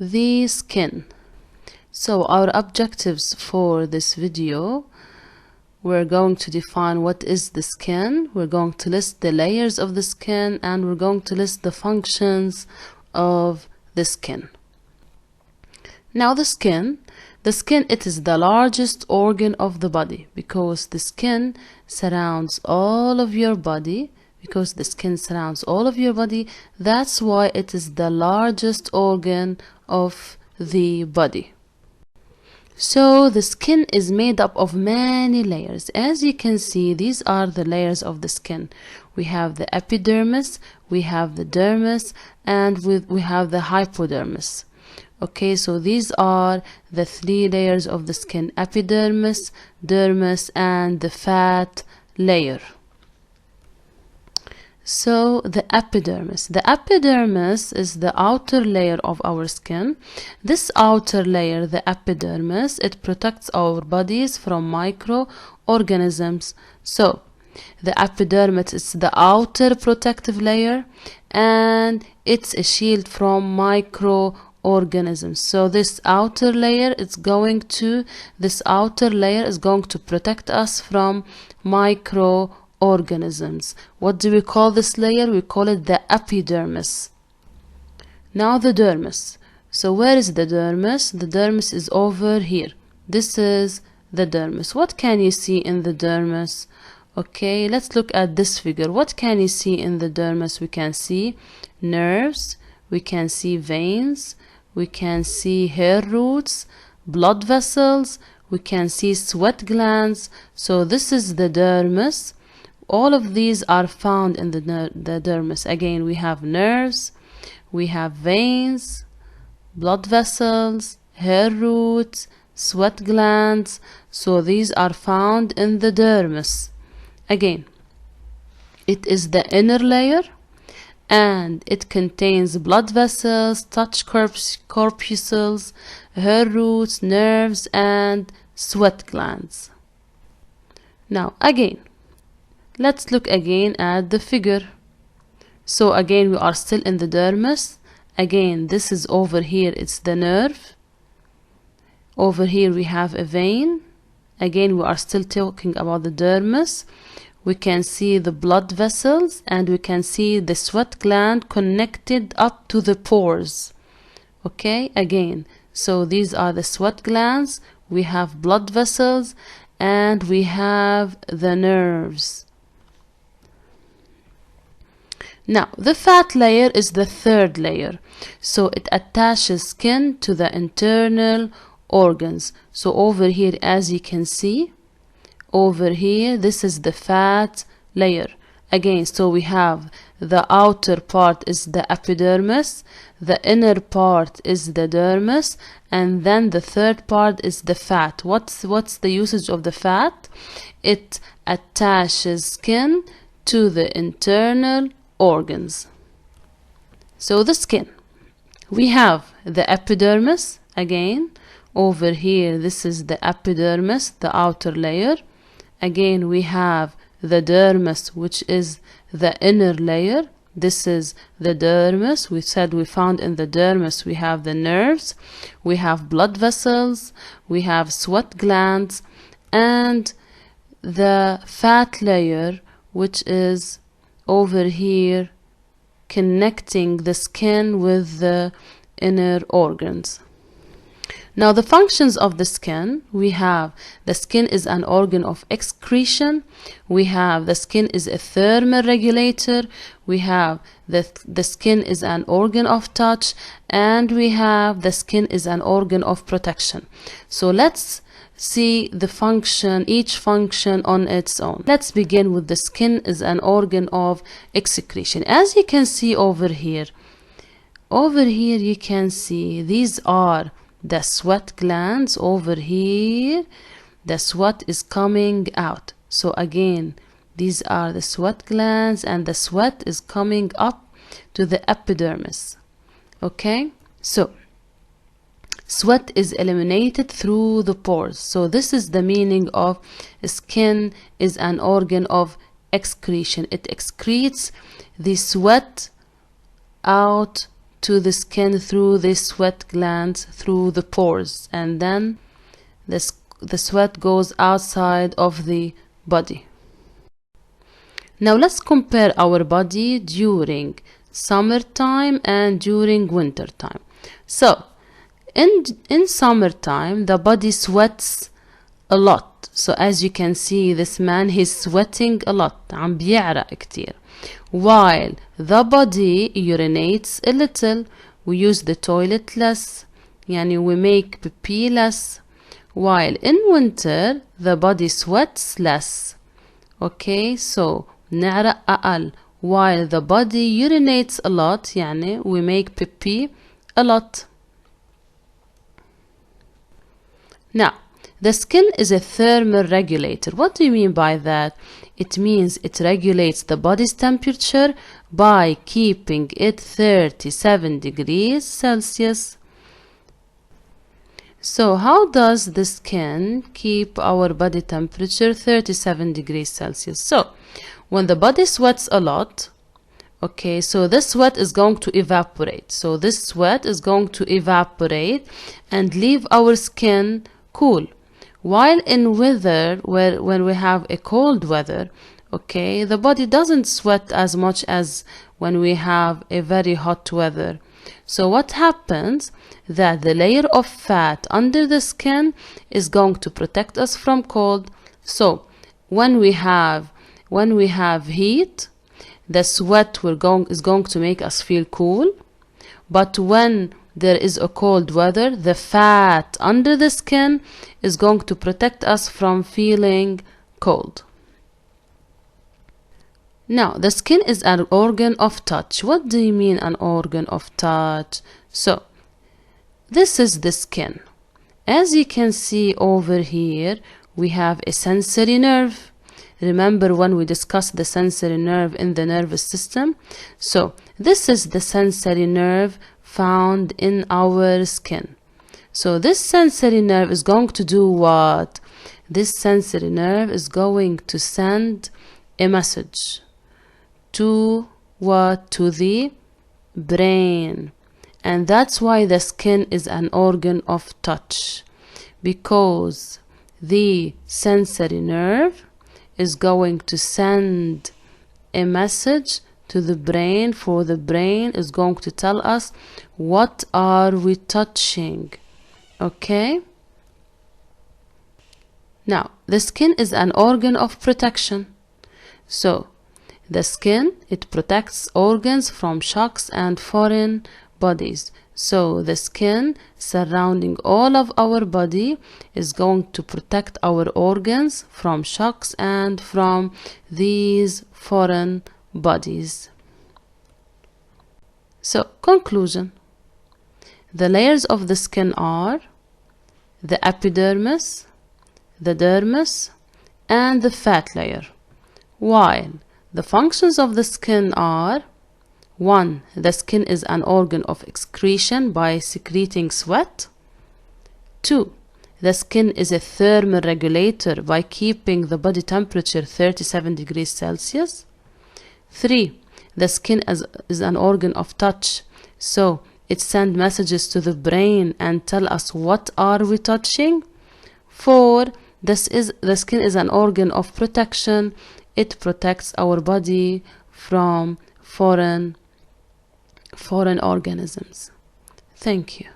the skin. So our objectives for this video: we're going to define what is the skin, we're going to list the layers of the skin, and we're going to list the functions of the skin. Now the skin, it is the largest organ of the body because the skin surrounds all of your body. That's why it is the largest organ of the body. So the skin is made up of many layers. As you can see, these are the layers of the skin. We have the epidermis, we have the dermis, and we have the hypodermis. Okay, so these are the 3 layers of the skin: epidermis, dermis, and the fat layer. So the epidermis. The epidermis is the outer layer of our skin. This outer layer, the epidermis, it protects our bodies from microorganisms. So the epidermis is the outer protective layer, and it's a shield from microorganisms. So this outer layer is going to protect us from microorganisms. What do we call this layer? We call it the epidermis. Now the dermis. So where is the dermis? The dermis is over here. This is the dermis. What can you see in the dermis? Okay, let's look at this figure. What can you see in the dermis? We can see nerves, we can see veins, we can see hair roots, blood vessels, we can see sweat glands. So this is the dermis. All of these are found in the dermis. Again, we have nerves, we have veins, blood vessels, hair roots, sweat glands. So these are found in the dermis. Again, it is the inner layer, and it contains blood vessels, touch corpuscles, hair roots, nerves, and sweat glands. Now again, let's look again at the figure. So again, we are still in the dermis. Again, this is over here, it's the nerve. Over here we have a vein. Again, we are still talking about the dermis. We can see the blood vessels, and we can see the sweat gland connected up to the pores. Okay, again, so these are the sweat glands, we have blood vessels, and we have the nerves. Now, the fat layer is the 3rd layer. So it attaches skin to the internal organs. So over here, as you can see, over here, this is the fat layer. Again, so we have the outer part is the epidermis, the inner part is the dermis, and then the 3rd part is the fat. What's the usage of the fat? It attaches skin to the internal organs. So the skin, we have the epidermis. Again, over here, this is the epidermis, the outer layer. Again, we have the dermis, which is the inner layer. This is the dermis. We said we found in the dermis we have the nerves, we have blood vessels, we have sweat glands, and the fat layer, which is over here connecting the skin with the inner organs. Now the functions of the skin: we have the skin is an organ of excretion, we have the skin is a thermal regulator, we have the skin is an organ of touch, and we have the skin is an organ of protection. So let's see the function, each function on its own. Let's begin with the skin is an organ of excretion. As you can see over here you can see these are the sweat glands. Over here the sweat is coming out. So again, these are the sweat glands, and the sweat is coming up to the epidermis. Okay, so sweat is eliminated through the pores. So this is the meaning of skin is an organ of excretion. It excretes the sweat out to the skin through the sweat glands, through the pores, and then the sweat goes outside of the body. Now let's compare our body during summertime and during wintertime. So in summertime the body sweats a lot. So as you can see, this man, he's sweating a lot, عم بيعرق كتير. While the body urinates a little, we use the toilet less, يعني we make pee less. While in winter the body sweats less. Okay, so نعرق أقل. While the body urinates a lot, يعني we make pee a lot. Now, the skin is a thermal regulator. What do you mean by that? It means it regulates the body's temperature by keeping it 37 degrees Celsius. So how does the skin keep our body temperature 37 degrees Celsius? So when the body sweats a lot, okay, so this sweat is going to evaporate. So this sweat is going to evaporate and leave our skin cool. While in weather, when we have a cold weather, okay, the body doesn't sweat as much as when we have a very hot weather. So what happens? That the layer of fat under the skin is going to protect us from cold. So when we have heat, the sweat is going to make us feel cool. But when there is a cold weather, the fat under the skin is going to protect us from feeling cold. Now, the skin is an organ of touch. What do you mean an organ of touch? So, this is the skin. As you can see over here, we have a sensory nerve. Remember when we discussed the sensory nerve in the nervous system? So, this is the sensory nerve found in our skin. So, this sensory nerve is going to do what? This sensory nerve is going to send a message to what? To the brain. And that's why the skin is an organ of touch, because the sensory nerve is going to send a message to the brain, for the brain is going to tell us what are we touching. Okay? Now, the skin is an organ of protection. So the skin, it protects organs from shocks and foreign bodies. So the skin surrounding all of our body is going to protect our organs from shocks and from these foreign bodies. So, conclusion. The layers of the skin are the epidermis, the dermis, and the fat layer. While the functions of the skin are: 1. The skin is an organ of excretion by secreting sweat. 2. The skin is a thermal regulator by keeping the body temperature 37 degrees Celsius. 3. The skin is an organ of touch, so it sends messages to the brain and tell us what are we touching. 4. The skin is an organ of protection. It protects our body from foreign organisms. Thank you.